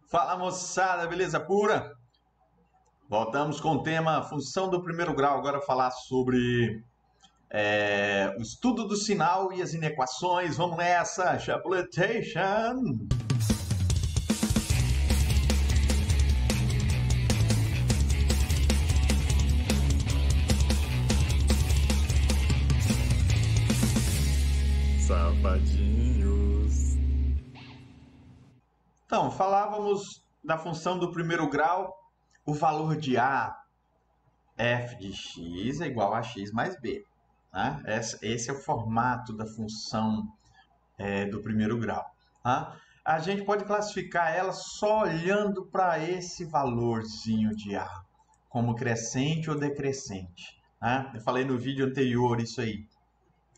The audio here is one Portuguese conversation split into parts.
Fala moçada, beleza pura? Voltamos com o tema função do primeiro grau, agora falar sobre o estudo do sinal e as inequações. Vamos nessa, Chapuletation! Safadinhos. Então, falávamos da função do primeiro grau, o valor de A, f de x é igual a x mais b. Né? Esse é o formato da função do primeiro grau. Tá? A gente pode classificar ela só olhando para esse valorzinho de A, como crescente ou decrescente. Né? Eu falei no vídeo anterior isso aí.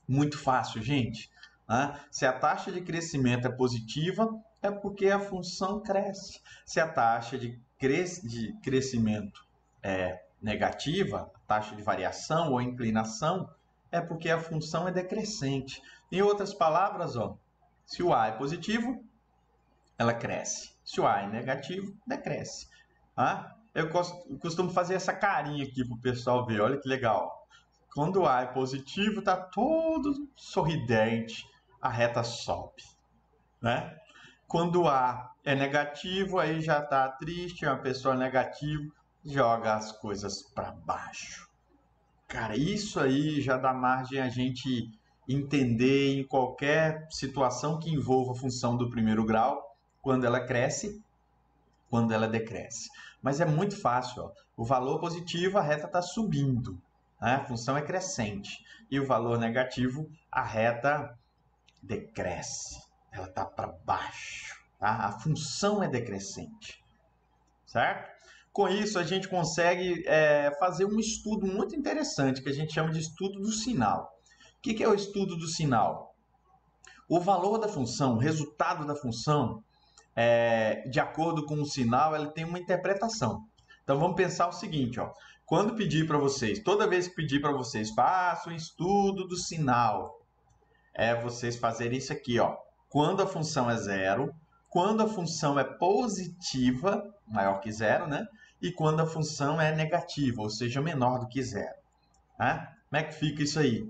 Muito fácil, gente. Né? Se a taxa de crescimento é positiva, é porque a função cresce. Se a taxa de crescimento é negativa, a taxa de variação ou inclinação, é porque a função é decrescente. Em outras palavras, se o A é positivo, ela cresce. Se o A é negativo, decresce. Tá? Eu costumo fazer essa carinha aqui para o pessoal ver. Olha que legal. Quando o A é positivo, está todo sorridente, a reta sobe. Né? Quando o A é negativo, aí já está triste, uma pessoa negativa, joga as coisas para baixo. Cara, isso aí já dá margem a gente entender em qualquer situação que envolva a função do primeiro grau, quando ela cresce, quando ela decresce. Mas é muito fácil, ó. O valor positivo, a reta está subindo, né? A função é crescente. E o valor negativo, a reta decresce, ela está para baixo. Tá? A função é decrescente, certo? Com isso, a gente consegue fazer um estudo muito interessante, que a gente chama de estudo do sinal. O que é o estudo do sinal? O valor da função, o resultado da função, de acordo com o sinal, ele tem uma interpretação. Então vamos pensar o seguinte, ó. Quando pedir para vocês, toda vez que pedir para vocês, façam um estudo do sinal, vocês fazerem isso aqui, ó. Quando a função é zero, quando a função é positiva, maior que zero, né? E quando a função é negativa, ou seja, menor do que zero. Né? Como é que fica isso aí?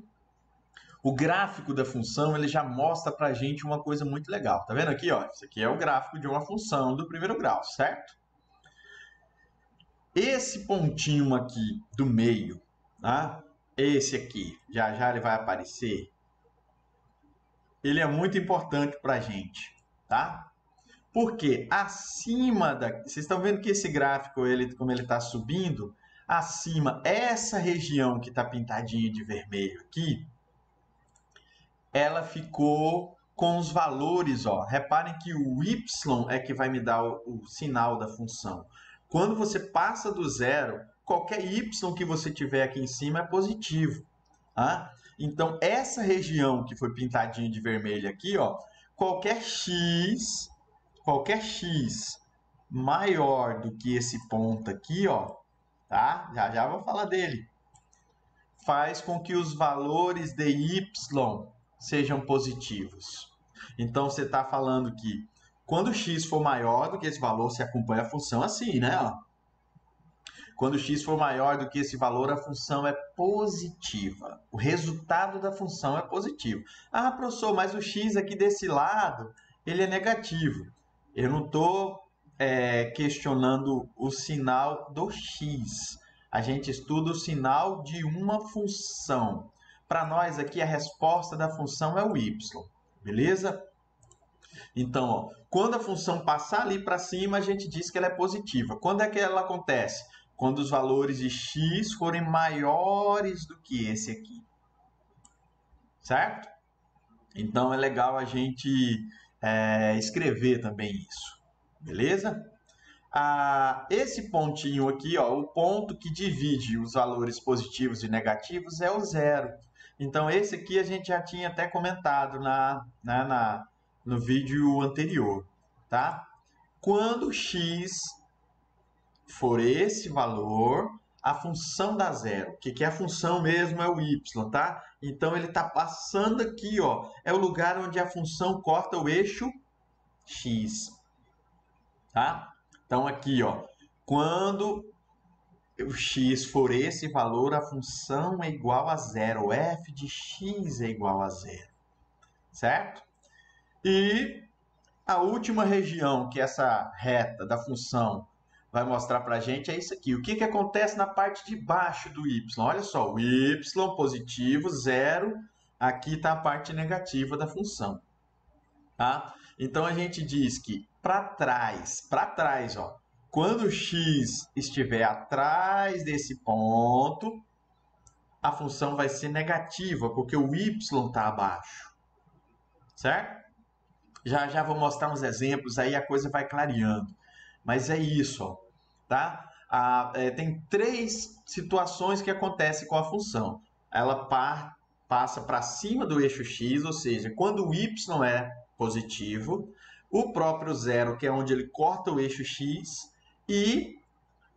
O gráfico da função ele já mostra para a gente uma coisa muito legal. Tá vendo aqui? Ó? Isso aqui é o gráfico de uma função do primeiro grau, certo? Esse pontinho aqui do meio, tá? Esse aqui, já já ele vai aparecer. Ele é muito importante para a gente, tá? Porque acima da... Vocês estão vendo que esse gráfico, como ele está subindo, acima, essa região que está pintadinha de vermelho aqui, ela ficou com os valores, ó. Reparem que o y é que vai me dar o sinal da função. Quando você passa do zero, qualquer y que você tiver aqui em cima é positivo. Tá? Então, essa região que foi pintadinha de vermelho aqui, ó, qualquer x maior do que esse ponto aqui, ó, tá? Já já vou falar dele. Faz com que os valores de y sejam positivos. Então, você está falando que quando x for maior do que esse valor, você acompanha a função assim, né? Ó. Quando x for maior do que esse valor, a função é positiva. O resultado da função é positivo. Ah, professor, mas o x aqui desse lado, ele é negativo. Eu não estou questionando o sinal do x. A gente estuda o sinal de uma função. Para nós aqui, a resposta da função é o y. Beleza? Então, ó, quando a função passar ali para cima, a gente diz que ela é positiva. Quando é que ela acontece? Quando os valores de x forem maiores do que esse aqui. Certo? Então, é legal a gente escrever também isso. Beleza? Esse pontinho aqui, ó, o ponto que divide os valores positivos e negativos é o zero. Então, esse aqui a gente já tinha até comentado no vídeo anterior, tá? Quando x for esse valor, a função dá zero. O que é a função mesmo? É o y, tá? Então, ele está passando aqui, ó. É o lugar onde a função corta o eixo x. tá? Então aqui, ó, quando o x for esse valor, a função é igual a zero, f de x é igual a zero, certo? E a última região que essa reta da função vai mostrar para a gente é isso aqui. O que, que acontece na parte de baixo do y? Olha só, o y positivo, zero, aqui está a parte negativa da função. Tá? Então a gente diz que para trás, ó, quando o x estiver atrás desse ponto, a função vai ser negativa, porque o y está abaixo, certo? Já vou mostrar uns exemplos, aí a coisa vai clareando. Mas é isso, ó, tá? Tem três situações que acontecem com a função. Ela passa para cima do eixo x, ou seja, quando o y é positivo, o próprio zero, que é onde ele corta o eixo x, e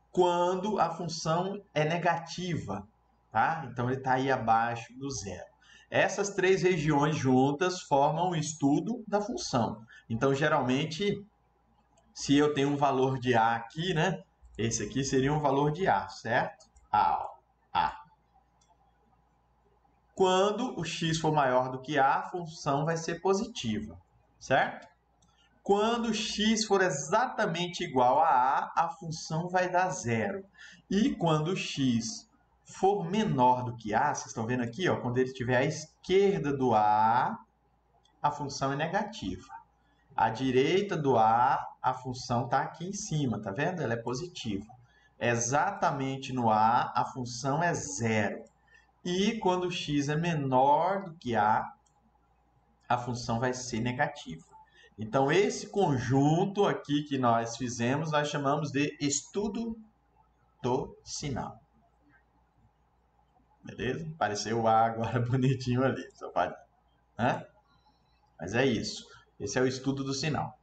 quando a função é negativa, tá? Então ele está aí abaixo do zero. Essas três regiões juntas formam o estudo da função. Então, geralmente, se eu tenho um valor de A aqui, né? Esse aqui seria um valor de A, certo? A. Quando o x for maior do que A, a função vai ser positiva, certo? Quando x for exatamente igual a A função vai dar zero. E quando x for menor do que A, vocês estão vendo aqui, ó, quando ele estiver à esquerda do A função é negativa. À direita do a função está aqui em cima, tá vendo? Ela é positiva. Exatamente no a função é zero. E quando x é menor do que a função vai ser negativa. Então, esse conjunto aqui que nós fizemos, nós chamamos de estudo do sinal. Beleza? Apareceu o A agora bonitinho ali. Só para... Mas é isso. Esse é o estudo do sinal.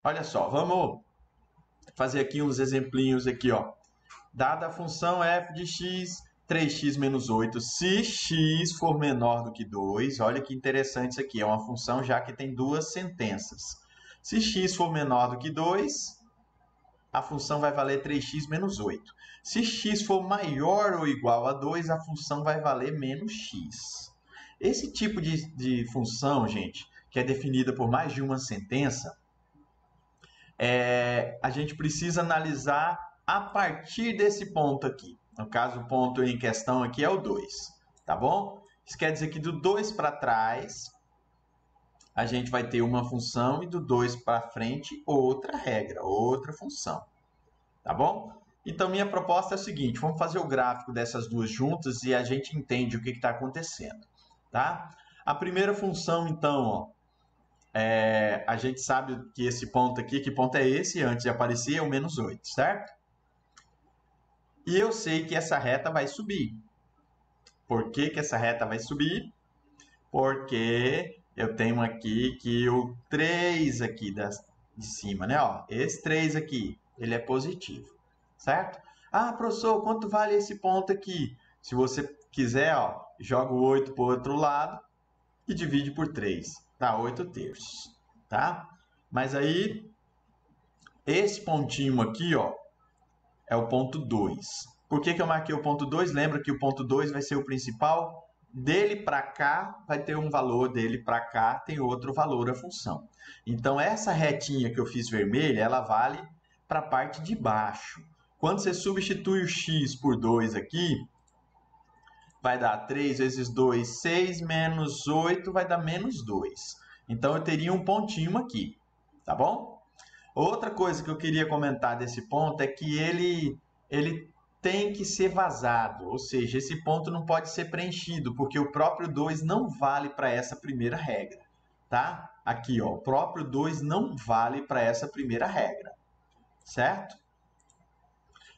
Olha só, vamos fazer aqui uns exemplinhos aqui, ó. Dada a função f de x, 3x menos 8, se x for menor do que 2, olha que interessante isso aqui, é uma função já que tem duas sentenças. Se x for menor do que 2, a função vai valer 3x menos 8. Se x for maior ou igual a 2, a função vai valer menos x. Esse tipo de função, gente, que é definida por mais de uma sentença, a gente precisa analisar a partir desse ponto aqui. No caso, o ponto em questão aqui é o 2, tá bom? Isso quer dizer que do 2 para trás, a gente vai ter uma função e do 2 para frente, outra regra, outra função, tá bom? Então, minha proposta é a seguinte, vamos fazer o gráfico dessas duas juntas e a gente entende o que está acontecendo, tá? A primeira função, então, ó, a gente sabe que esse ponto aqui, que ponto é esse? Antes de aparecer é o menos 8, certo? E eu sei que essa reta vai subir. Por que que essa reta vai subir? Porque eu tenho aqui que o 3 aqui de cima, né? Ó, esse 3 aqui, ele é positivo, certo? Ah, professor, quanto vale esse ponto aqui? Se você quiser, ó, joga o 8 para o outro lado e divide por 3. Dá 8 terços, tá? Mas aí, esse pontinho aqui, ó, é o ponto 2. Por que que eu marquei o ponto 2? Lembra que o ponto 2 vai ser o principal? Dele para cá vai ter um valor, dele para cá tem outro valor a função. Então, essa retinha que eu fiz vermelha, ela vale para a parte de baixo. Quando você substitui o x por 2 aqui, vai dar 3 vezes 2, 6, menos 8, vai dar menos 2. Então, eu teria um pontinho aqui, tá bom? Outra coisa que eu queria comentar desse ponto é que ele tem que ser vazado, ou seja, esse ponto não pode ser preenchido, porque o próprio 2 não vale para essa primeira regra, tá? Aqui, ó, o próprio 2 não vale para essa primeira regra, certo?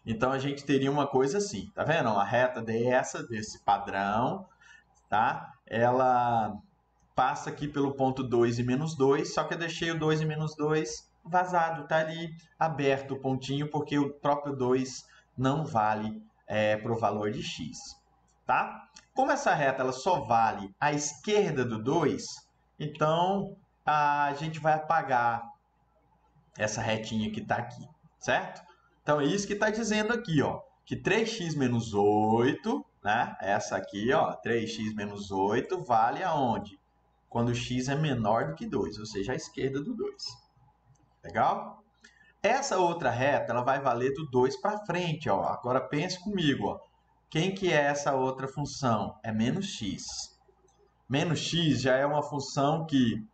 Então, a gente teria uma coisa assim, tá vendo? Uma reta desse padrão, tá? Ela passa aqui pelo ponto 2 e menos 2, só que eu deixei o 2 e menos 2 vazado, tá ali aberto o pontinho, porque o próprio 2 não vale para o valor de x, tá? Como essa reta ela só vale à esquerda do 2, então a gente vai apagar essa retinha que está aqui, certo? Então é isso que está dizendo aqui, ó, que 3x menos 8, né? Essa aqui, ó, 3x menos 8 vale aonde? Quando x é menor do que 2, ou seja, a esquerda do 2. Legal? Essa outra reta, ela vai valer do 2 para frente, ó. Agora pense comigo, ó. Quem que é essa outra função? É menos x. Menos x já é uma função que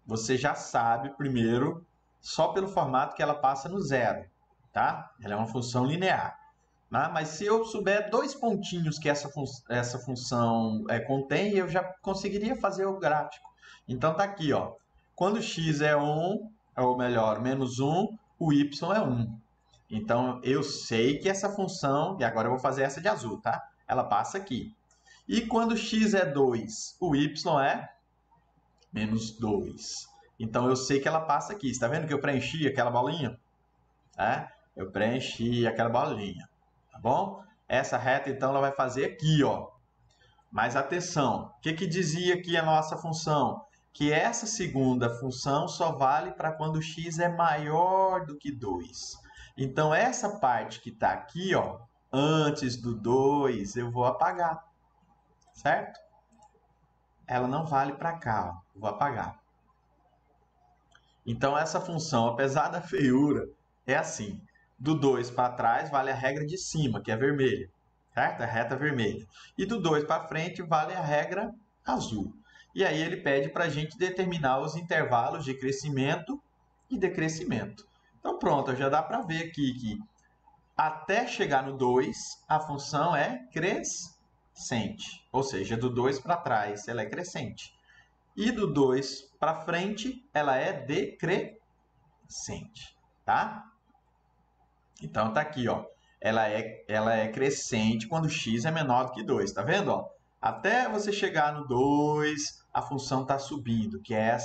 você já sabe primeiro, só pelo formato que ela passa no zero, tá? Ela é uma função linear. Né? Mas se eu souber dois pontinhos que essa função contém, eu já conseguiria fazer o gráfico. Então tá aqui, ó. Quando x é 1, ou melhor, menos 1, o y é 1. Então eu sei que essa função, e agora eu vou fazer essa de azul, tá? Ela passa aqui. E quando x é 2, o y é menos 2. Então eu sei que ela passa aqui. Está vendo que eu preenchi aquela bolinha? Eu preenchi aquela bolinha. Tá bom? Essa reta, então, ela vai fazer aqui, ó. Mas atenção, o que dizia aqui a nossa função? Que essa segunda função só vale para quando x é maior do que 2. Então, essa parte que está aqui, ó, antes do 2, eu vou apagar. Certo? Ela não vale para cá, ó. Vou apagar. Então, essa função, apesar da feiura, é assim. Do 2 para trás vale a regra de cima, que é vermelha, certo? A reta vermelha. E do 2 para frente vale a regra azul. E aí ele pede para a gente determinar os intervalos de crescimento e decrescimento. Então pronto, já dá para ver aqui que até chegar no 2, a função é crescente. Ou seja, do 2 para trás ela é crescente. E do 2 para frente ela é decrescente, tá? Então tá aqui, ó. Ela é crescente quando x é menor do que 2, tá vendo, ó? Até você chegar no 2, a função está subindo, que é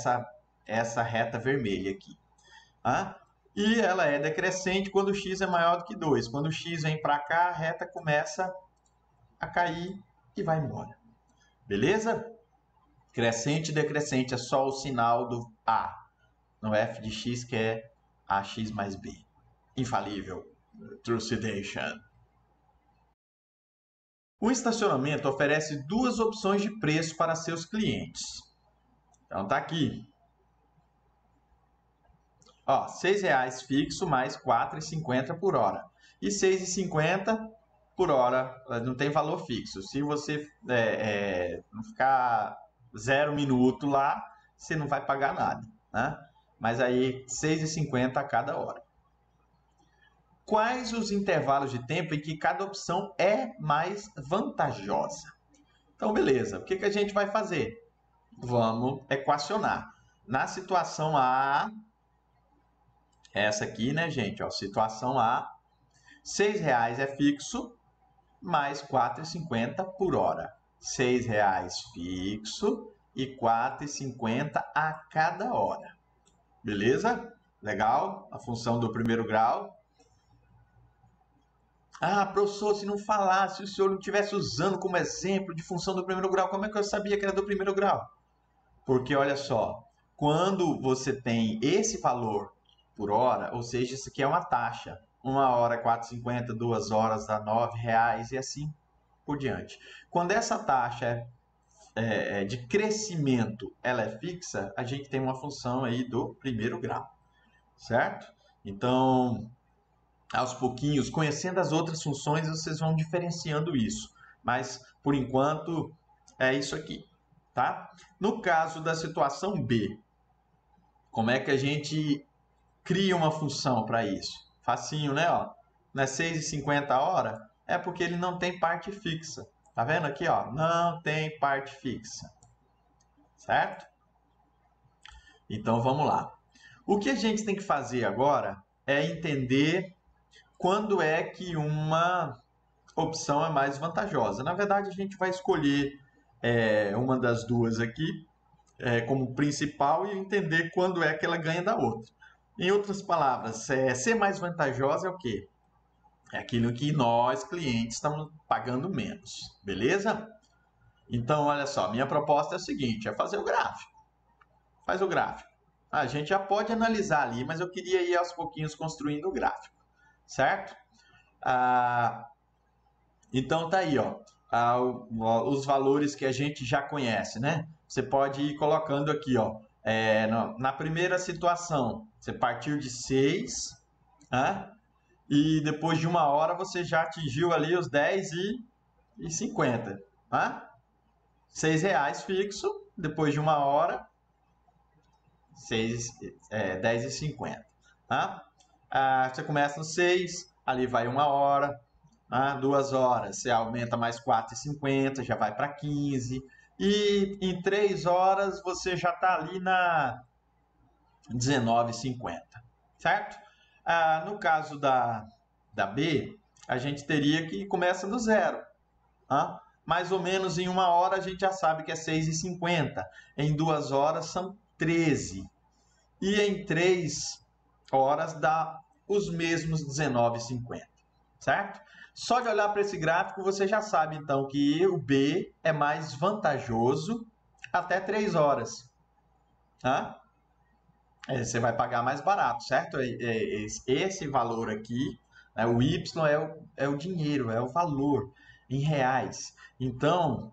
essa reta vermelha aqui. Tá? E ela é decrescente quando x é maior do que 2. Quando x vem para cá, a reta começa a cair e vai embora. Beleza? Crescente e decrescente é só o sinal do A no f de x, que é ax mais b. Infalível. Trucidation. O estacionamento oferece duas opções de preço para seus clientes. Então tá aqui. Ó, R$ 6,00 fixo mais R$ 4,50 por hora. E R$ 6,50 por hora, não tem valor fixo. Se você não ficar 0 minuto lá, você não vai pagar nada, né? Mas aí R$ 6,50 a cada hora. Quais os intervalos de tempo em que cada opção é mais vantajosa? Então, beleza. O que a gente vai fazer? Vamos equacionar. Na situação A, essa aqui, né, gente? Ó, situação A, R$ 6,00 é fixo, mais R$ 4,50 por hora. R$ 6,00 fixo e R$ 4,50 a cada hora. Beleza? Legal? A função do primeiro grau. Ah, professor, se não falasse, se o senhor não estivesse usando como exemplo de função do primeiro grau, como é que eu sabia que era do primeiro grau? Porque, olha só, quando você tem esse valor por hora, ou seja, isso aqui é uma taxa. 1 hora é 4,50, 2 horas dá R$ 9,00 e assim por diante. Quando essa taxa de crescimento ela é fixa, a gente tem uma função aí do primeiro grau, certo? Então, aos pouquinhos, conhecendo as outras funções, vocês vão diferenciando isso. Mas, por enquanto, é isso aqui, tá? No caso da situação B, como é que a gente cria uma função para isso? Facinho, né? Ó, não é 6,50 a hora? É porque ele não tem parte fixa. Tá vendo aqui, ó? Não tem parte fixa. Certo? Então, vamos lá. O que a gente tem que fazer agora é entender quando é que uma opção é mais vantajosa. Na verdade, a gente vai escolher uma das duas aqui como principal e entender quando é que ela ganha da outra. Em outras palavras, ser mais vantajosa é o quê? É aquilo que nós, clientes, estamos pagando menos. Beleza? Então, olha só, minha proposta é a seguinte, é fazer o gráfico. Faz o gráfico. A gente já pode analisar ali, mas eu queria ir aos pouquinhos construindo o gráfico, certo? Então tá aí, ó, os valores que a gente já conhece, né? Você pode ir colocando aqui, ó, na primeira situação, você partiu de 6, né? E depois de uma hora você já atingiu ali os 10,50, né? R$ 6 fixo, depois de uma hora, 10,50. Tá? Você começa no 6, ali vai uma hora, 2 horas, você aumenta mais 4,50, já vai para 15. E em 3 horas você já está ali na 19,50, certo? No caso da B, a gente teria que começa do zero. Mais ou menos em uma hora a gente já sabe que é 6,50. Em 2 horas são 13. E em 3 horas dá os mesmos 19,50, certo? Só de olhar para esse gráfico você já sabe então que o B é mais vantajoso até 3 horas. Você vai pagar mais barato, certo? Esse valor aqui, né, o Y é o dinheiro, é o valor em reais. Então,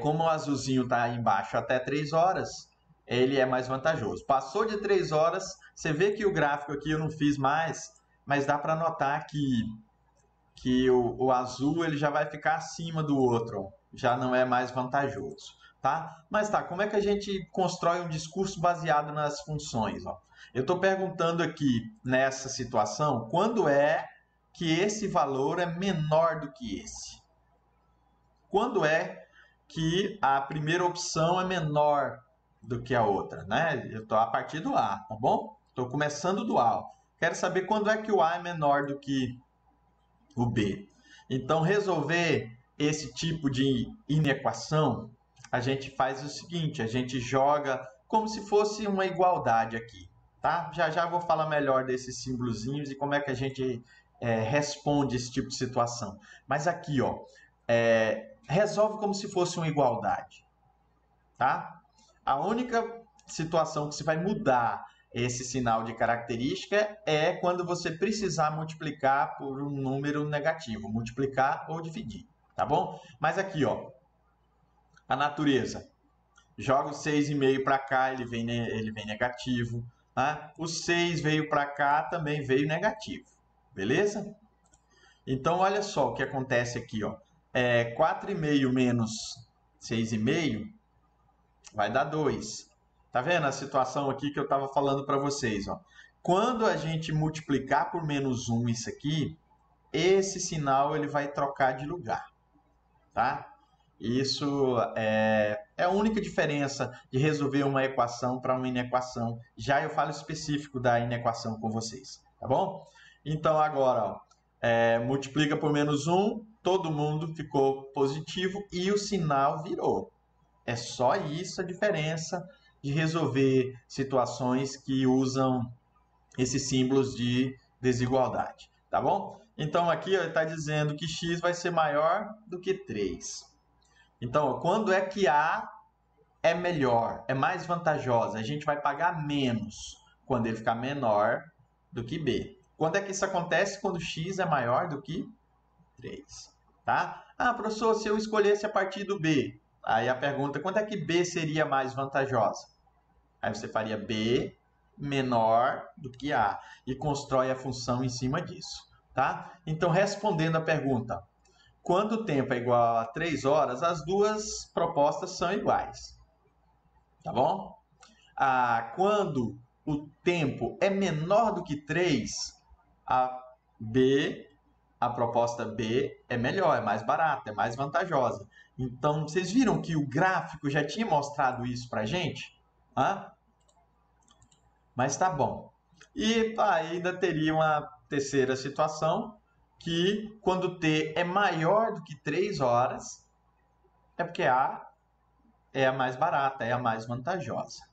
como o azulzinho está aí embaixo até 3 horas, ele é mais vantajoso. Passou de 3 horas, você vê que o gráfico aqui eu não fiz mais, mas dá para notar que o azul ele já vai ficar acima do outro, ó. Já não é mais vantajoso. Tá? Mas tá, como é que a gente constrói um discurso baseado nas funções? Ó? Eu estou perguntando aqui, nessa situação, quando é que esse valor é menor do que esse? Quando é que a primeira opção é menor do que a outra, né? Eu estou a partir do A, tá bom? Estou começando do A. Quero saber quando é que o A é menor do que o B. Então, resolver esse tipo de inequação, a gente faz o seguinte, a gente joga como se fosse uma igualdade aqui, tá? Já já vou falar melhor desses símbolozinhos e como é que a gente responde esse tipo de situação. Mas aqui, ó, resolve como se fosse uma igualdade, tá? A única situação que você vai mudar esse sinal de característica é quando você precisar multiplicar por um número negativo, multiplicar ou dividir, tá bom? Mas aqui, ó, a natureza. Joga o 6,5 para cá, ele vem negativo. Tá? O 6 veio para cá, também veio negativo. Beleza? Então, olha só o que acontece aqui. Ó. 4,5 menos 6,5 vai dar 2. Tá vendo a situação aqui que eu estava falando para vocês? Ó. Quando a gente multiplicar por menos 1 isso aqui, esse sinal ele vai trocar de lugar. Tá? Isso é a única diferença de resolver uma equação para uma inequação. Já eu falo específico da inequação com vocês, tá bom? Então agora, ó, multiplica por menos 1, todo mundo ficou positivo e o sinal virou. É só isso a diferença de resolver situações que usam esses símbolos de desigualdade, tá bom? Então aqui ele está dizendo que x vai ser maior do que 3. Então, quando é que A é melhor, é mais vantajosa? A gente vai pagar menos quando ele ficar menor do que B. Quando é que isso acontece? Quando x é maior do que 3. Tá? Professor, se eu escolhesse a partir do B, aí a pergunta, quando é que B seria mais vantajosa? Aí você faria B menor do que A e constrói a função em cima disso. Tá? Então, respondendo a pergunta, quando o tempo é igual a 3 horas, as duas propostas são iguais. Tá bom? Quando o tempo é menor do que 3, a proposta B é melhor, é mais barata, é mais vantajosa. Então, vocês viram que o gráfico já tinha mostrado isso para a gente? Mas tá bom. E ainda teria uma terceira situação, que quando T é maior do que 3 horas, é porque A é a mais barata, é a mais vantajosa.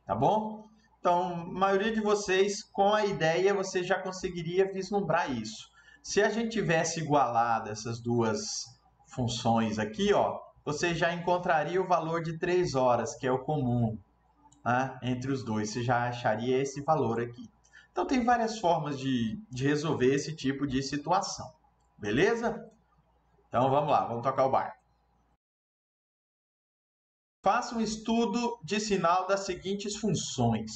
Tá bom? Então, a maioria de vocês, com a ideia, você já conseguiria vislumbrar isso. Se a gente tivesse igualado essas duas funções aqui, ó, você já encontraria o valor de 3 horas, que é o comum. né, entre os dois. Você já acharia esse valor aqui. Então, tem várias formas de resolver esse tipo de situação. Beleza? Então, vamos lá, vamos tocar o barco. Faça um estudo de sinal das seguintes funções.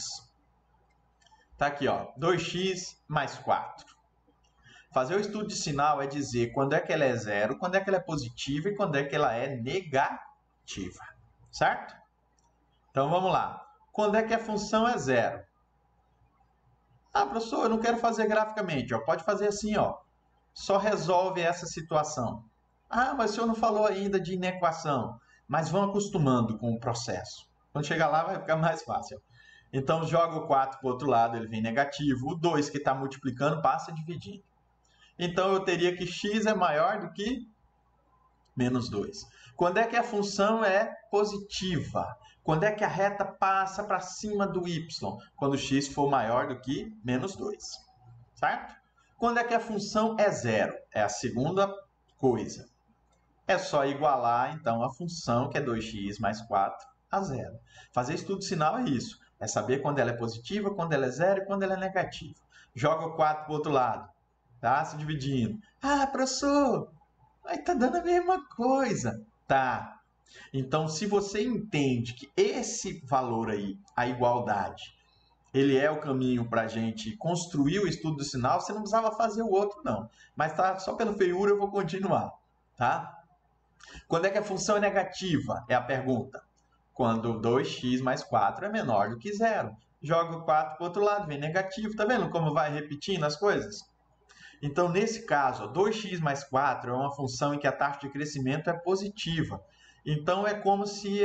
Tá aqui, ó, 2x mais 4. Fazer o estudo de sinal é dizer quando é que ela é zero, quando é que ela é positiva e quando é que ela é negativa. Certo? Então, vamos lá. Quando é que a função é zero? Ah, professor, eu não quero fazer graficamente. Ó. Pode fazer assim, ó. Só resolve essa situação. Ah, mas o senhor não falou ainda de inequação. Mas vão acostumando com o processo. Quando chegar lá vai ficar mais fácil. Então joga o 4 para o outro lado, ele vem negativo. O 2 que está multiplicando passa dividindo. Então eu teria que x é maior do que menos 2. Quando é que a função é positiva? Quando é que a reta passa para cima do y? Quando x for maior do que menos 2. Certo? Quando é que a função é zero? É a segunda coisa. É só igualar, então, a função, que é 2x mais 4, a zero. Fazer estudo de sinal é isso. É saber quando ela é positiva, quando ela é zero e quando ela é negativa. Joga o 4 para o outro lado. Tá? Se dividindo. Ah, professor, aí tá dando a mesma coisa. Tá. Então, se você entende que esse valor aí, a igualdade, ele é o caminho para a gente construir o estudo do sinal, você não precisava fazer o outro, não. Mas tá, só pela feiura eu vou continuar. Tá? Quando é que a função é negativa? É a pergunta. Quando 2x mais 4 é menor do que zero. Joga o 4 para o outro lado, vem negativo. Tá vendo como vai repetindo as coisas? Então, nesse caso, 2x mais 4 é uma função em que a taxa de crescimento é positiva. Então, é como se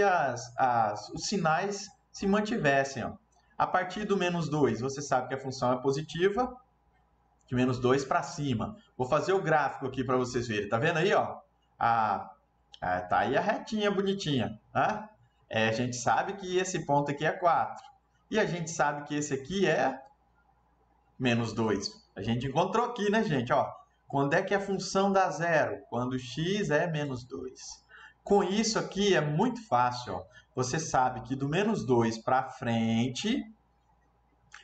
os sinais se mantivessem. Ó. A partir do menos 2, você sabe que a função é positiva, de menos 2 para cima. Vou fazer o gráfico aqui para vocês verem. Tá vendo aí? Ó? Tá aí a retinha bonitinha. Tá? A gente sabe que esse ponto aqui é 4. E a gente sabe que esse aqui é menos 2. A gente encontrou aqui, né, gente? Ó, quando é que a função dá zero? Quando x é menos 2. Com isso aqui é muito fácil. Ó. Você sabe que do menos 2 para frente,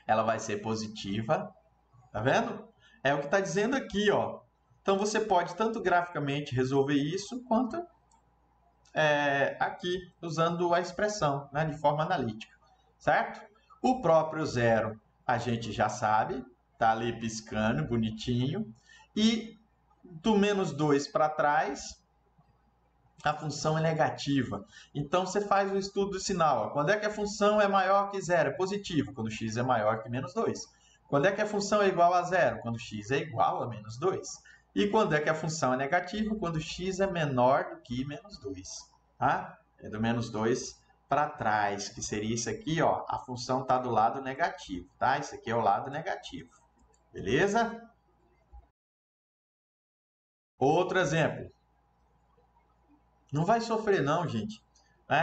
ela vai ser positiva. Tá vendo? É o que está dizendo aqui. Ó. Então, você pode tanto graficamente resolver isso, quanto aqui, usando a expressão, né, de forma analítica. Certo? O próprio zero, a gente já sabe. Tá ali piscando, bonitinho. E do menos 2 para trás, a função é negativa. Então, você faz o estudo do sinal. Ó. Quando é que a função é maior que zero? É positivo, quando x é maior que menos 2. Quando é que a função é igual a zero? Quando x é igual a menos 2. E quando é que a função é negativa? Quando x é menor do que menos 2. Tá? É do menos 2 para trás, que seria isso aqui. Ó. A função está do lado negativo. Tá? Isso aqui é o lado negativo. Beleza? Outro exemplo. Não vai sofrer não, gente.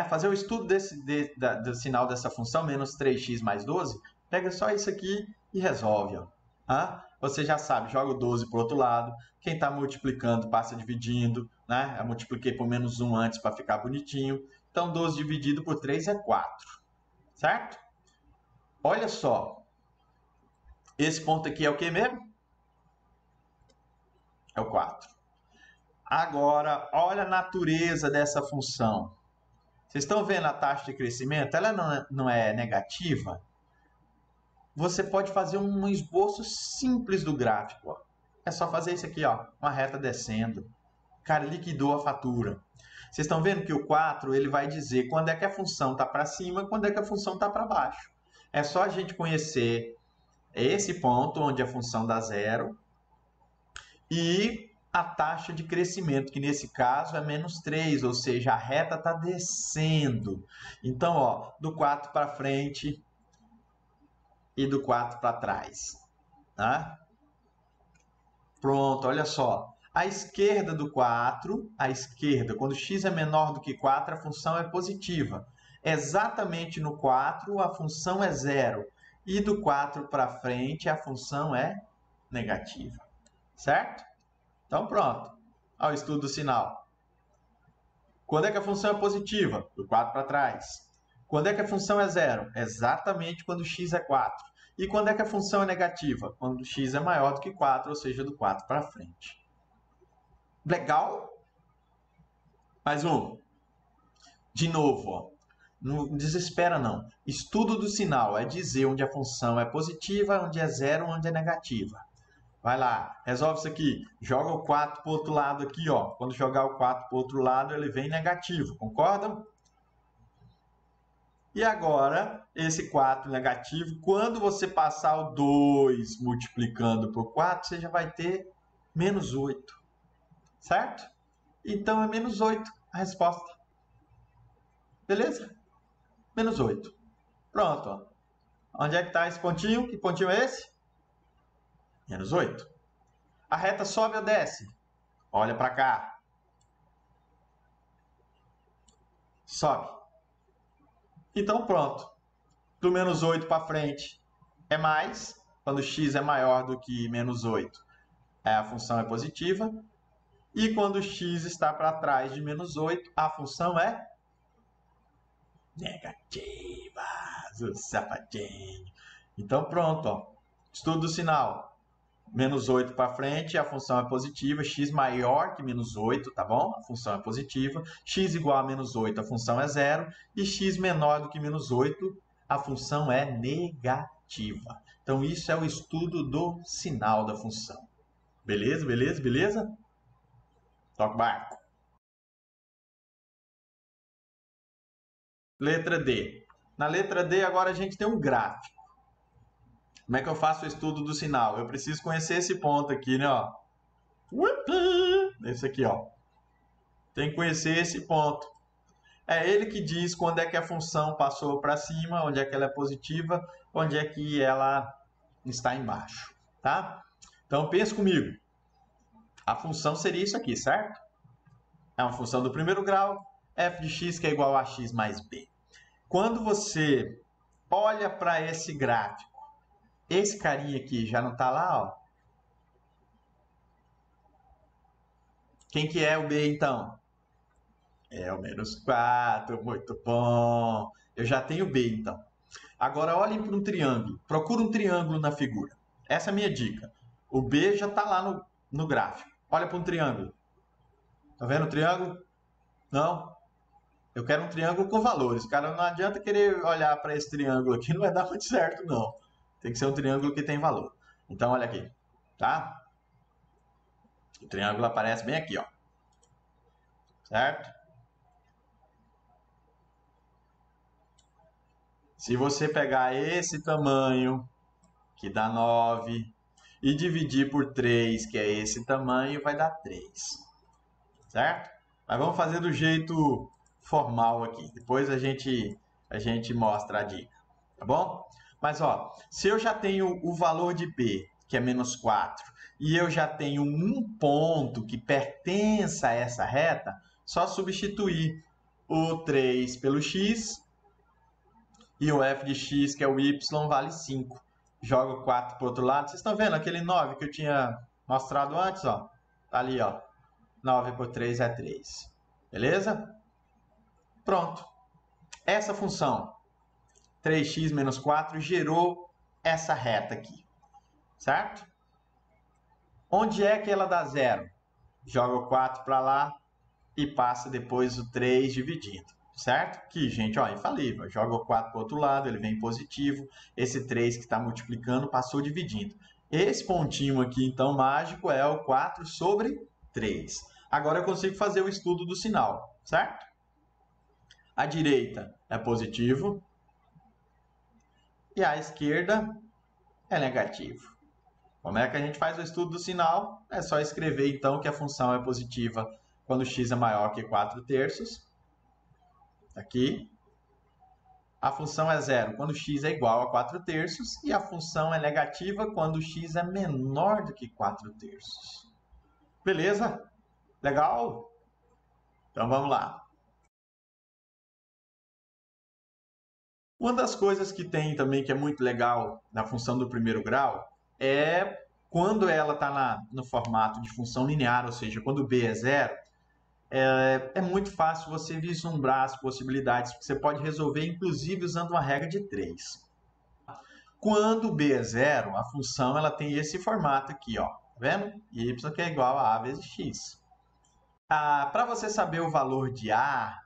Fazer o estudo do sinal dessa função, menos 3x mais 12, pega só isso aqui e resolve. Ó. Você já sabe, joga o 12 para o outro lado. Quem está multiplicando passa dividindo. Né? Eu multipliquei por menos 1 antes para ficar bonitinho. Então, 12 dividido por 3 é 4. Certo? Olha só. Esse ponto aqui é o que mesmo? É o 4. Agora, olha a natureza dessa função. Vocês estão vendo a taxa de crescimento? Ela não é negativa? Você pode fazer um esboço simples do gráfico. Ó. É só fazer isso aqui, ó, uma reta descendo. Cara, liquidou a fatura. Vocês estão vendo que o 4 ele vai dizer quando é que a função está para cima e quando é que a função está para baixo. É só a gente conhecer esse ponto onde a função dá zero e a taxa de crescimento, que nesse caso é menos 3, ou seja, a reta está descendo. Então, ó, do 4 para frente e do 4 para trás. Tá? Pronto, olha só. À esquerda do 4, à esquerda, quando x é menor do que 4, a função é positiva. Exatamente no 4, a função é zero. E do 4 para frente, a função é negativa. Certo? Então, pronto. Olha o estudo do sinal. Quando é que a função é positiva? Do 4 para trás. Quando é que a função é zero? Exatamente quando x é 4. E quando é que a função é negativa? Quando x é maior do que 4, ou seja, do 4 para frente. Legal? Mais um. De novo, ó. Não desespera não. Estudo do sinal é dizer onde a função é positiva, onde é zero, onde é negativa. Vai lá, resolve isso aqui. Joga o 4 para o outro lado aqui, ó. Quando jogar o 4 para o outro lado, ele vem negativo, concordam? E agora, esse 4 negativo, quando você passar o 2 multiplicando por 4, você já vai ter menos 8. Certo? Então é menos 8 a resposta. Beleza? Menos 8. Pronto, ó. Onde é que está esse pontinho? Que pontinho é esse? Menos 8. A reta sobe ou desce? Olha para cá. Sobe. Então pronto. Do menos 8 para frente é mais. Quando x é maior do que menos 8, a função é positiva. E quando x está para trás de menos 8, a função é negativa. Safadinho. Então pronto, ó. Estudo do sinal. Menos 8 para frente, a função é positiva, x maior que menos 8, tá bom? A função é positiva. X igual a menos 8, a função é zero. E x menor do que menos 8, a função é negativa. Então, isso é o estudo do sinal da função. Beleza, beleza, beleza? Toca o barco. Letra D. Na letra D, agora a gente tem um gráfico. Como é que eu faço o estudo do sinal? Eu preciso conhecer esse ponto aqui, né? Ó. Esse aqui, ó. Tem que conhecer esse ponto. É ele que diz quando é que a função passou para cima, onde é que ela é positiva, onde é que ela está embaixo, tá? Então, pensa comigo. A função seria isso aqui, certo? É uma função do primeiro grau, f de x que é igual a x mais b. Quando você olha para esse gráfico, esse carinha aqui já não está lá, ó. Quem que é o b, então? É o menos 4, muito bom. Eu já tenho b, então. Agora olhem para um triângulo. Procura um triângulo na figura. Essa é a minha dica. O B já está lá no gráfico. Olha para um triângulo. Tá vendo o triângulo? Não? Eu quero um triângulo com valores. Cara, não adianta querer olhar para esse triângulo aqui, não vai dar muito certo, não. Tem que ser um triângulo que tem valor. Então, olha aqui. Tá? O triângulo aparece bem aqui, ó. Certo? Se você pegar esse tamanho, que dá 9, e dividir por 3, que é esse tamanho, vai dar 3. Certo? Mas vamos fazer do jeito formal aqui. Depois a gente mostra a dica. Tá bom? Mas, ó, se eu já tenho o valor de B, que é menos 4, e eu já tenho um ponto que pertença a essa reta, só substituir o 3 pelo x e o f de x, que é o y, vale 5. Joga o 4 para o outro lado. Vocês estão vendo aquele 9 que eu tinha mostrado antes? Ó? Tá ali, ó. 9 por 3 é 3. Beleza? Pronto. Essa função, 3x menos 4, gerou essa reta aqui. Certo? Onde é que ela dá zero? Joga o 4 para lá e passa depois o 3 dividindo. Certo? Aqui, gente, ó, infalível. Joga o 4 para o outro lado, ele vem positivo. Esse 3 que está multiplicando passou dividindo. Esse pontinho aqui, então, mágico é o 4 sobre 3. Agora eu consigo fazer o estudo do sinal, certo? A direita é positivo e a esquerda é negativo. Como é que a gente faz o estudo do sinal? É só escrever, então, que a função é positiva quando x é maior que 4 terços. Aqui. A função é zero quando x é igual a 4 terços. E a função é negativa quando x é menor do que 4 terços. Beleza? Legal? Então vamos lá. Uma das coisas que tem também que é muito legal na função do primeiro grau é quando ela está no formato de função linear, ou seja, quando b é zero, é muito fácil você vislumbrar as possibilidades que você pode resolver, inclusive usando uma regra de 3. Quando B é zero, a função ela tem esse formato aqui, ó, tá vendo? Y que é igual a vezes x. Para você saber o valor de A,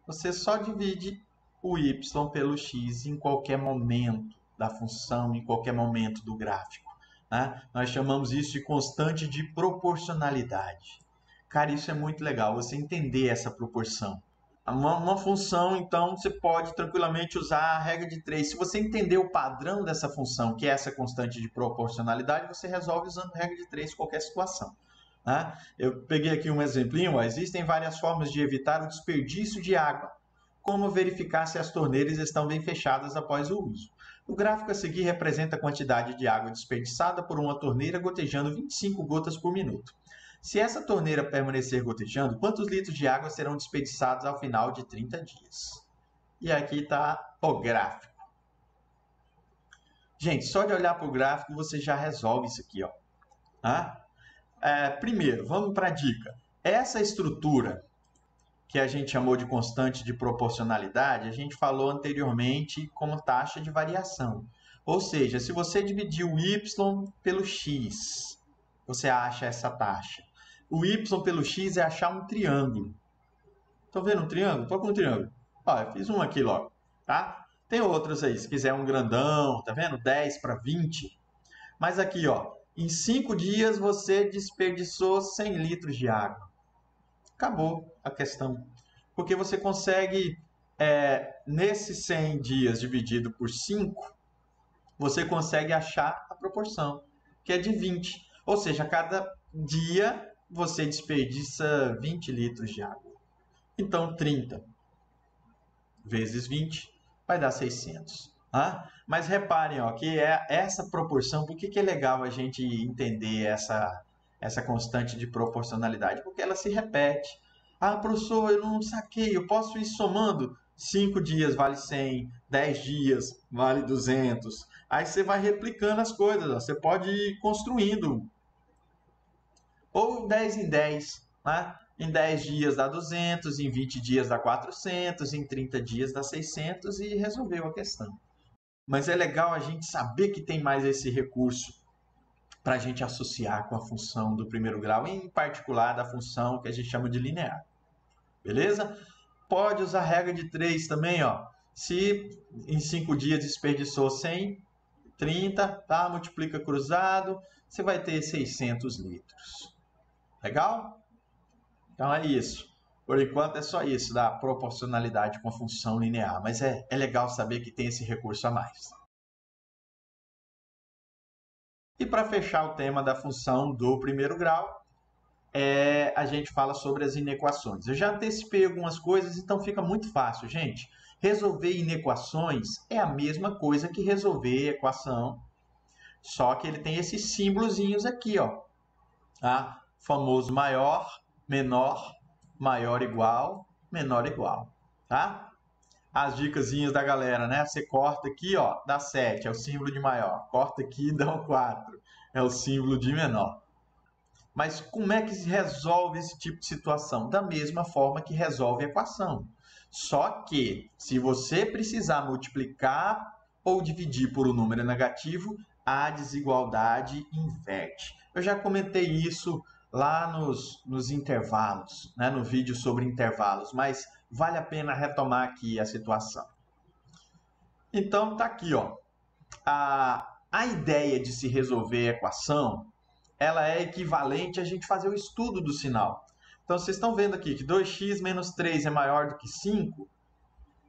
você só divide o y pelo x em qualquer momento da função, em qualquer momento do gráfico. Né? Nós chamamos isso de constante de proporcionalidade. Cara, isso é muito legal, você entender essa proporção. Uma função, então, você pode tranquilamente usar a regra de 3. Se você entender o padrão dessa função, que é essa constante de proporcionalidade, você resolve usando a regra de 3 em qualquer situação. Né? Eu peguei aqui um exemplinho. Ó. Existem várias formas de evitar o desperdício de água. Como verificar se as torneiras estão bem fechadas após o uso. O gráfico a seguir representa a quantidade de água desperdiçada por uma torneira gotejando 25 gotas por minuto. Se essa torneira permanecer gotejando, quantos litros de água serão desperdiçados ao final de 30 dias? E aqui está o gráfico. Gente, só de olhar para o gráfico você já resolve isso aqui. Ó. Primeiro, vamos para a dica. Essa estrutura que a gente chamou de constante de proporcionalidade, a gente falou anteriormente como taxa de variação. Ou seja, se você dividir o y pelo x, você acha essa taxa. O y pelo x é achar um triângulo. Estão vendo um triângulo? Estou com um triângulo. Ó, eu fiz um aqui logo, tá? Tem outros aí, se quiser um grandão, tá vendo? 10 para 20. Mas aqui, ó, em 5 dias você desperdiçou 100 litros de água. Acabou a questão. Porque você consegue, nesses 100 dias dividido por 5, você consegue achar a proporção, que é de 20. Ou seja, a cada dia você desperdiça 20 litros de água. Então, 30 vezes 20 vai dar 600. Tá? Mas reparem ó, que essa proporção, por que é legal a gente entender essa constante de proporcionalidade? Porque ela se repete. Ah, professor, eu não saquei, eu posso ir somando? 5 dias vale 100, 10 dias vale 200. Aí você vai replicando as coisas, ó. Você pode ir construindo. Ou 10 em 10, né? Em 10 dias dá 200, em 20 dias dá 400, em 30 dias dá 600 e resolveu a questão. Mas é legal a gente saber que tem mais esse recurso para a gente associar com a função do primeiro grau, em particular da função que a gente chama de linear. Beleza? Pode usar a regra de 3 também, ó. Se em 5 dias desperdiçou 100, 30, tá? Multiplica cruzado, você vai ter 600 litros. Legal? Então é isso. Por enquanto é só isso da proporcionalidade com a função linear, mas é legal saber que tem esse recurso a mais. E para fechar o tema da função do primeiro grau, a gente fala sobre as inequações. Eu já antecipei algumas coisas, então fica muito fácil, gente. Resolver inequações é a mesma coisa que resolver equação, só que ele tem esses símbolozinhos aqui, ó. Tá? Famoso maior, menor, maior igual, menor igual, tá? As dicasinhas da galera, né? Você corta aqui, ó, dá 7, é o símbolo de maior. Corta aqui, dá um 4, é o símbolo de menor. Mas como é que se resolve esse tipo de situação? Da mesma forma que resolve a equação. Só que, se você precisar multiplicar ou dividir por um número negativo, a desigualdade inverte. Eu já comentei isso lá nos intervalos, né? No vídeo sobre intervalos, mas vale a pena retomar aqui a situação. Então, tá aqui, ó. A ideia de se resolver a equação, ela é equivalente a gente fazer o estudo do sinal. Então, vocês estão vendo aqui que 2x menos 3 é maior do que 5.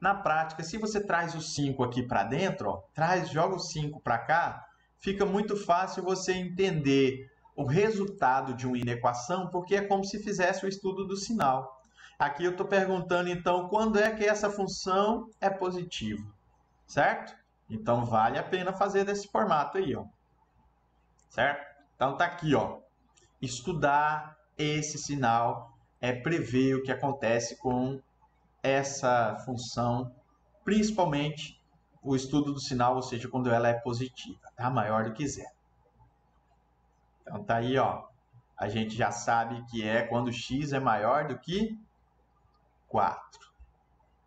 Na prática, se você traz o 5 aqui para dentro, ó, joga o 5 para cá, fica muito fácil você entender o resultado de uma inequação, porque é como se fizesse o estudo do sinal. Aqui eu estou perguntando, então, quando é que essa função é positiva, certo? Então, vale a pena fazer desse formato aí, ó. Certo? Então, tá aqui, ó. Estudar esse sinal é prever o que acontece com essa função, principalmente o estudo do sinal, ou seja, quando ela é positiva, tá? Maior do que zero. Então, tá aí, ó. a gente já sabe que é quando x é maior do que 4,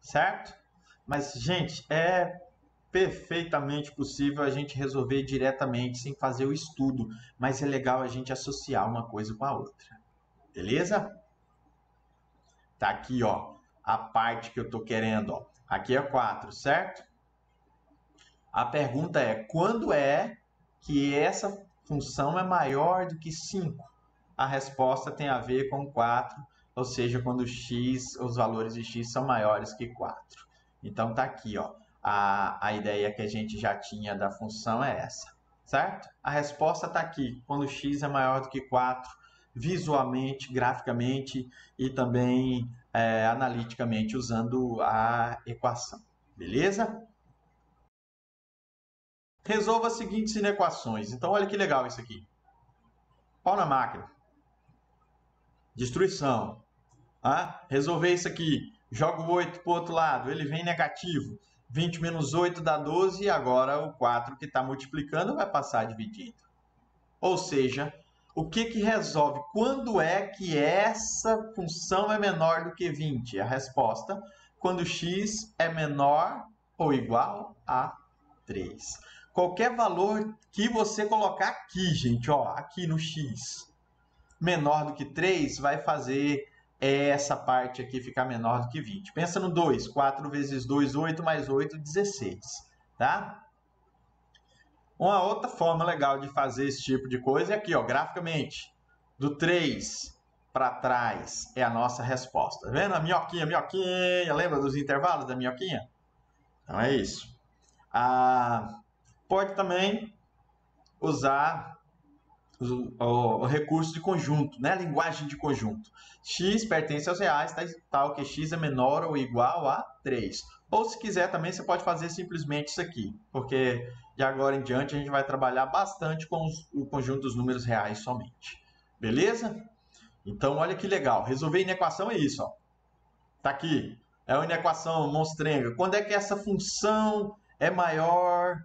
certo? Mas, gente, é perfeitamente possível a gente resolver diretamente, sem fazer o estudo, mas é legal a gente associar uma coisa com a outra, beleza? Tá aqui, ó, a parte que eu tô querendo, ó. Aqui é 4, certo? A pergunta é, quando é que essa função é maior do que 5? A resposta tem a ver com 4, ou seja, quando x, os valores de x são maiores que 4. Então tá aqui, ó. A ideia que a gente já tinha da função é essa, certo? A resposta está aqui, quando x é maior do que 4, visualmente, graficamente e também analiticamente, usando a equação. Beleza? Resolva as seguintes inequações. Então, olha que legal isso aqui. Pau na máquina. Destruição. Resolver isso aqui. Joga o 8 para o outro lado. Ele vem negativo. 20 menos 8 dá 12. E agora o 4 que está multiplicando vai passar dividindo. Ou seja, o que resolve? Quando é que essa função é menor do que 20? A resposta, quando x é menor ou igual a 3. Qualquer valor que você colocar aqui, gente, ó, aqui no x, menor do que 3, vai fazer essa parte aqui ficar menor do que 20. Pensa no 2. 4 vezes 2, 8, mais 8, 16. Tá? Uma outra forma legal de fazer esse tipo de coisa é aqui, ó, graficamente. Do 3 para trás é a nossa resposta. Tá vendo? A minhoquinha, minhoquinha. Lembra dos intervalos da minhoquinha? Então é isso. Pode também usar o recurso de conjunto, né? Linguagem de conjunto. X pertence aos reais, tal que x é menor ou igual a 3. Ou se quiser também, você pode fazer simplesmente isso aqui, porque de agora em diante a gente vai trabalhar bastante com o conjunto dos números reais somente. Beleza? Então, olha que legal. Resolver inequação é isso, ó. Tá aqui. É uma inequação monstrenga. Quando é que essa função é maior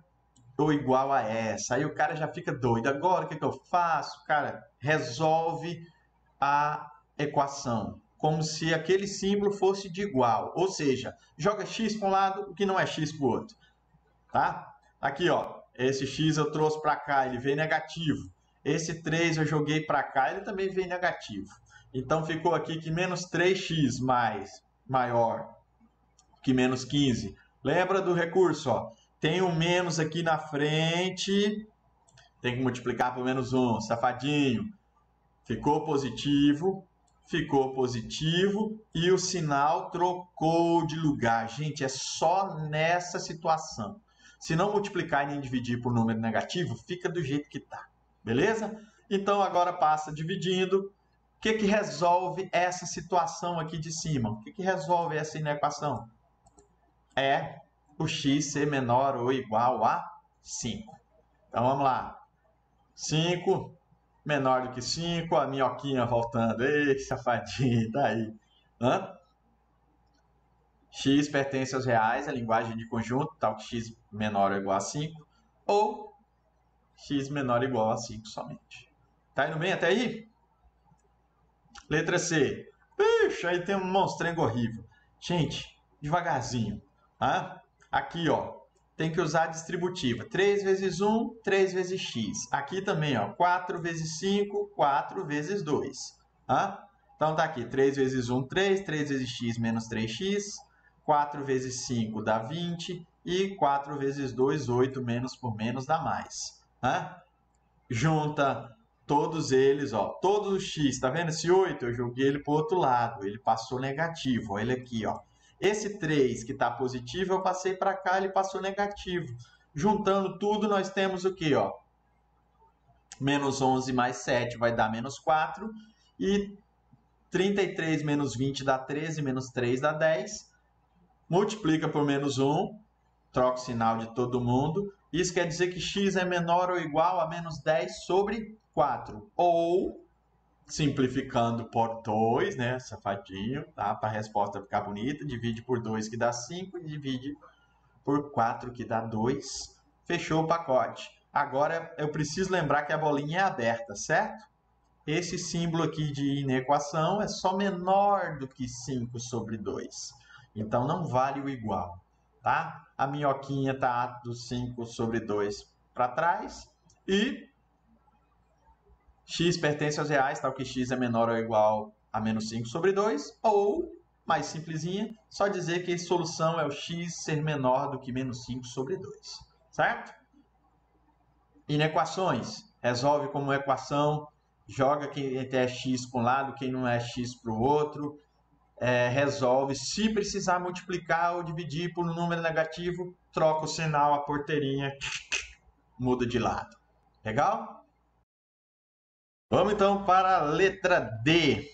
ou igual a essa? Aí o cara já fica doido. Agora o que eu faço? O cara resolve a equação como se aquele símbolo fosse de igual. Ou seja, joga x para um lado, o que não é x para o outro. Tá? Aqui, ó. Esse x eu trouxe para cá, ele veio negativo. Esse 3 eu joguei para cá, ele também veio negativo. Então ficou aqui que menos 3x maior que menos 15. Lembra do recurso, ó. Tem um menos aqui na frente, tem que multiplicar por menos 1, safadinho. Ficou positivo e o sinal trocou de lugar. Gente, é só nessa situação. Se não multiplicar e nem dividir por número negativo, fica do jeito que está. Beleza? Então agora passa dividindo. O que resolve essa situação aqui de cima? O que resolve essa inequação? É o x ser menor ou igual a 5. Então vamos lá. 5 menor do que 5, a minhoquinha voltando. Ei, safadinho, tá aí. X pertence aos reais, a linguagem de conjunto, tal que x menor ou igual a 5, ou x menor ou igual a 5 somente. Tá indo bem até aí? Letra C. Ixi, aí tem um monstrengo horrível. Gente, devagarzinho. Aqui, ó, tem que usar a distributiva. 3 vezes 1, 3 vezes x. Aqui também, ó, 4 vezes 5, 4 vezes 2. Então tá aqui, 3 vezes 1, 3, 3 vezes x menos 3x, 4 vezes 5 dá 20 e 4 vezes 2, 8, menos por menos dá mais. Junta todos eles, ó, todos os x, tá vendo esse 8? Eu joguei ele pro outro lado, ele passou negativo, olha aqui, ó. Esse 3 que está positivo, eu passei para cá, ele passou negativo. Juntando tudo, nós temos o quê? Ó? Menos 11 mais 7 vai dar menos 4. E 33 menos 20 dá 13, menos 3 dá 10. Multiplica por menos 1, troca o sinal de todo mundo. Isso quer dizer que x é menor ou igual a menos 10 sobre 4. Ou, simplificando por 2, né, safadinho, tá? Para a resposta ficar bonita, divide por 2 que dá 5 e divide por 4 que dá 2. Fechou o pacote. Agora eu preciso lembrar que a bolinha é aberta, certo? esse símbolo aqui de inequação é só menor do que 5 sobre 2. Então, não vale o igual, tá? A minhoquinha está do 5 sobre 2 para trás e x pertence aos reais, tal que x é menor ou igual a menos 5 sobre 2, ou, mais simplesinha, só dizer que a solução é o x ser menor do que menos 5 sobre 2, certo? Inequações, resolve como uma equação, joga quem é x para um lado, quem não é x para o outro, resolve. Se precisar multiplicar ou dividir por um número negativo, troca o sinal, a porteirinha muda de lado. Legal? Vamos então para a letra D.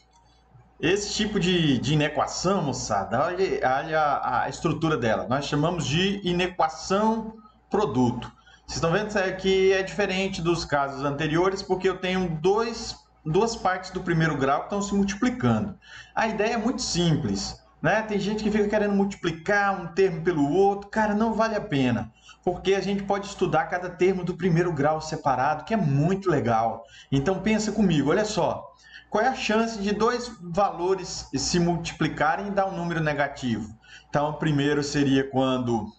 Esse tipo de inequação, moçada, olha a estrutura dela. Nós chamamos de inequação produto. Vocês estão vendo que é diferente dos casos anteriores, porque eu tenho duas partes do primeiro grau que estão se multiplicando. A ideia é muito simples, né? Tem gente que fica querendo multiplicar um termo pelo outro. Cara, não vale a pena, porque a gente pode estudar cada termo do primeiro grau separado, que é muito legal. Então pensa comigo, olha só. Qual é a chance de dois valores se multiplicarem e dar um número negativo? Então, o primeiro seria quando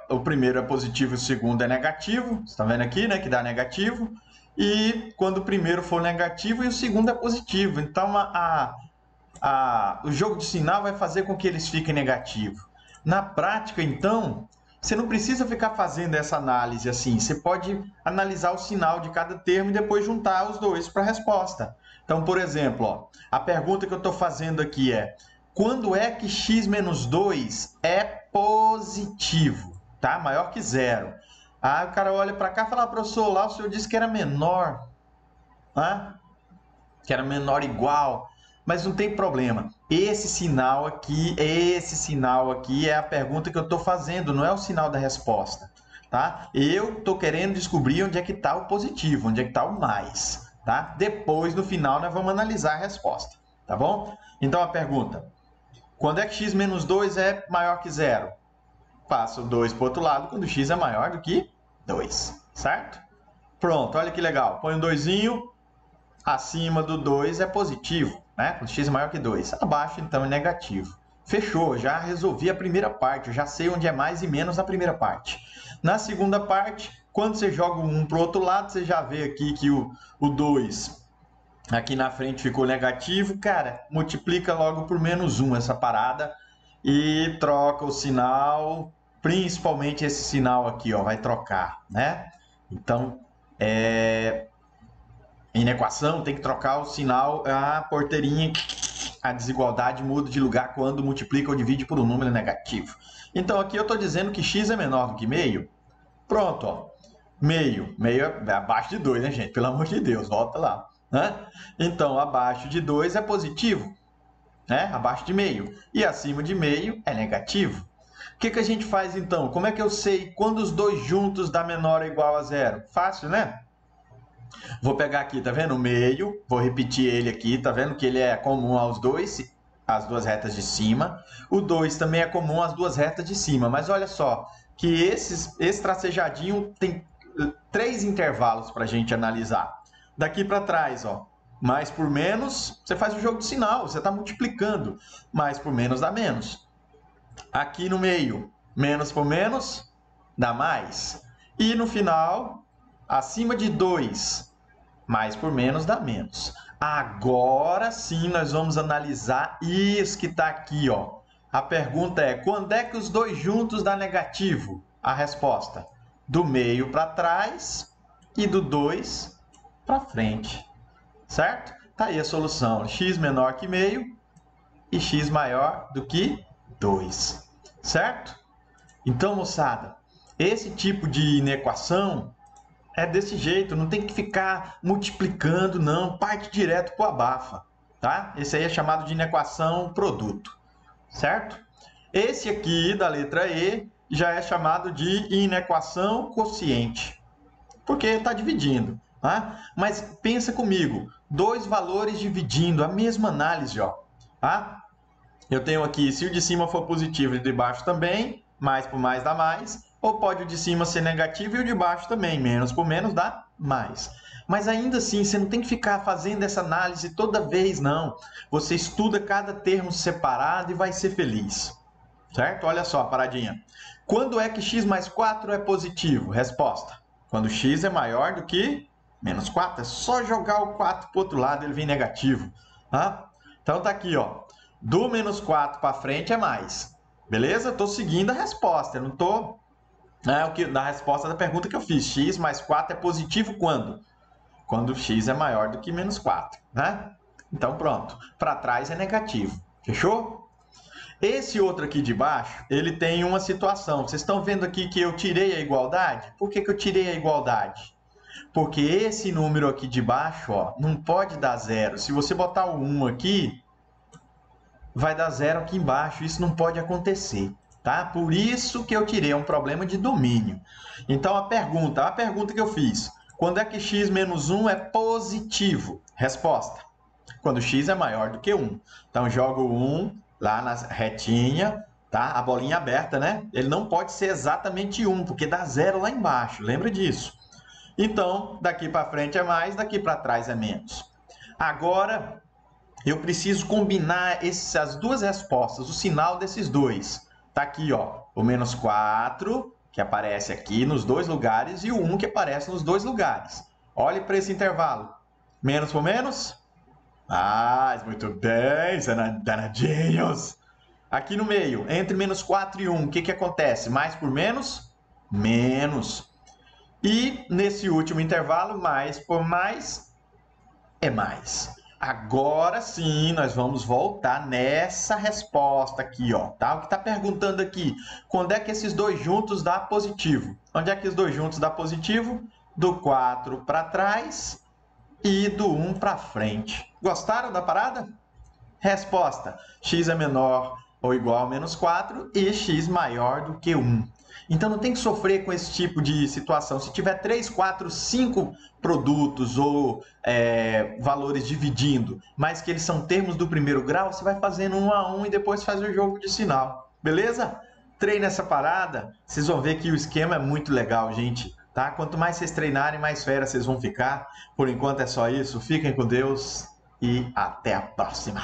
o primeiro é positivo e o segundo é negativo. Você está vendo aqui, né, que dá negativo. E quando o primeiro for negativo e o segundo é positivo. Então, o jogo de sinal vai fazer com que eles fiquem negativos. Na prática, então, você não precisa ficar fazendo essa análise assim. Você pode analisar o sinal de cada termo e depois juntar os dois para a resposta. Então, por exemplo, ó, a pergunta que eu estou fazendo aqui é: quando é que x menos 2 é positivo? Tá? Maior que zero. Aí o cara olha para cá e fala: professor, lá o senhor disse que era menor. Né? Que era menor igual. Mas não tem problema. Esse sinal aqui é a pergunta que eu estou fazendo, não é o sinal da resposta. Tá? Eu estou querendo descobrir onde é que está o positivo, onde é que está o mais. Tá? Depois, no final, nós vamos analisar a resposta. Tá bom? Então, a pergunta: quando é que x menos 2 é maior que zero? Passa o 2 para o outro lado quando x é maior do que 2. Certo? Pronto, olha que legal. Põe um 2zinho. Acima do 2 é positivo, né? Quando x é maior que 2. Abaixo, então, é negativo. Fechou, já resolvi a primeira parte. Eu já sei onde é mais e menos na primeira parte. Na segunda parte, quando você joga o 1 para o outro lado, você já vê aqui que o 2 aqui na frente ficou negativo. Cara, multiplica logo por menos 1 essa parada e troca o sinal, principalmente esse sinal aqui, ó, vai trocar, né? Então, em equação, tem que trocar o sinal, a porteirinha, a desigualdade muda de lugar quando multiplica ou divide por um número negativo. Então, aqui eu estou dizendo que x é menor do que meio. Pronto, ó. Meio é abaixo de 2, né, gente? Pelo amor de Deus, volta lá. Né? Então, abaixo de 2 é positivo, né? Abaixo de meio. E acima de meio é negativo. O que a gente faz, então? Como é que eu sei quando os dois juntos dá menor ou igual a zero? Fácil, né? Vou pegar aqui, tá vendo? O meio, vou repetir ele aqui, tá vendo que ele é comum aos dois, as duas retas de cima. O 2 também é comum às duas retas de cima, mas olha só, que esse tracejadinho tem 3 intervalos para a gente analisar. Daqui para trás, ó, mais por menos, você faz o jogo de sinal, você está multiplicando. Mais por menos dá menos. Aqui no meio, menos por menos dá mais. E no final, acima de 2, mais por menos dá menos. Agora sim nós vamos analisar isso que está aqui, ó. A pergunta é: quando é que os dois juntos dá negativo? A resposta: do meio para trás e do 2 para frente. Certo? Tá aí a solução: x menor que meio e x maior do que 2. Certo? Então, moçada, esse tipo de inequação é desse jeito, não tem que ficar multiplicando, não. Parte direto para o abafa, tá? Esse aí é chamado de inequação produto, certo? Esse aqui, da letra E, já é chamado de inequação quociente, porque está dividindo, tá? Mas pensa comigo, dois valores dividindo, a mesma análise, ó, tá? Eu tenho aqui, se o de cima for positivo e o de baixo também, mais por mais dá mais. ou pode o de cima ser negativo e o de baixo também. Menos por menos dá mais. Mas ainda assim, você não tem que ficar fazendo essa análise toda vez, não. Você estuda cada termo separado e vai ser feliz. Certo? Olha só a paradinha. Quando é que x mais 4 é positivo? Resposta. Quando x é maior do que menos 4. É só jogar o 4 para o outro lado, ele vem negativo. Tá? Então tá aqui, ó. Do menos 4 para frente é mais. Beleza? Estou seguindo a resposta. Eu não estou... na resposta da pergunta que eu fiz. X mais 4 é positivo quando? Quando x é maior do que menos 4. Né? Então pronto. Para trás é negativo. Fechou? Esse outro aqui de baixo, ele tem uma situação. Vocês estão vendo aqui que eu tirei a igualdade? Por que eu tirei a igualdade? Porque esse número aqui de baixo, ó, não pode dar zero. Se você botar o 1 aqui, vai dar zero aqui embaixo. Isso não pode acontecer, tá? Por isso que eu tirei, é um problema de domínio. Então, a pergunta que eu fiz. Quando é que x menos 1 é positivo? Resposta. Quando x é maior do que 1. Então, jogo 1 lá na retinha, tá? A bolinha aberta, né? Ele não pode ser exatamente 1, porque dá zero lá embaixo. Lembra disso? Então, daqui para frente é mais, daqui para trás é menos. Agora, eu preciso combinar as duas respostas, o sinal desses dois. Tá aqui, ó, o menos 4, que aparece aqui nos dois lugares, e o 1 que aparece nos dois lugares. Olhe para esse intervalo. Menos por menos? Ah, muito bem, danadinhos. Aqui no meio, entre menos 4 e 1, o que acontece? Mais por menos? Menos. E nesse último intervalo, mais por mais é mais. Agora sim, nós vamos voltar nessa resposta aqui, ó, tá? O que está perguntando aqui, quando é que esses dois juntos dá positivo? Onde é que os dois juntos dá positivo? Do 4 para trás e do 1 para frente. Gostaram da parada? Resposta, x é menor ou igual a menos 4 e x maior do que 1. Então não tem que sofrer com esse tipo de situação. Se tiver 3, 4, 5 produtos ou valores dividindo, mas que eles são termos do primeiro grau, você vai fazendo um a um e depois faz o jogo de sinal. Beleza? Treine essa parada, vocês vão ver que o esquema é muito legal, gente. Tá? Quanto mais vocês treinarem, mais fera vocês vão ficar. Por enquanto é só isso. Fiquem com Deus e até a próxima.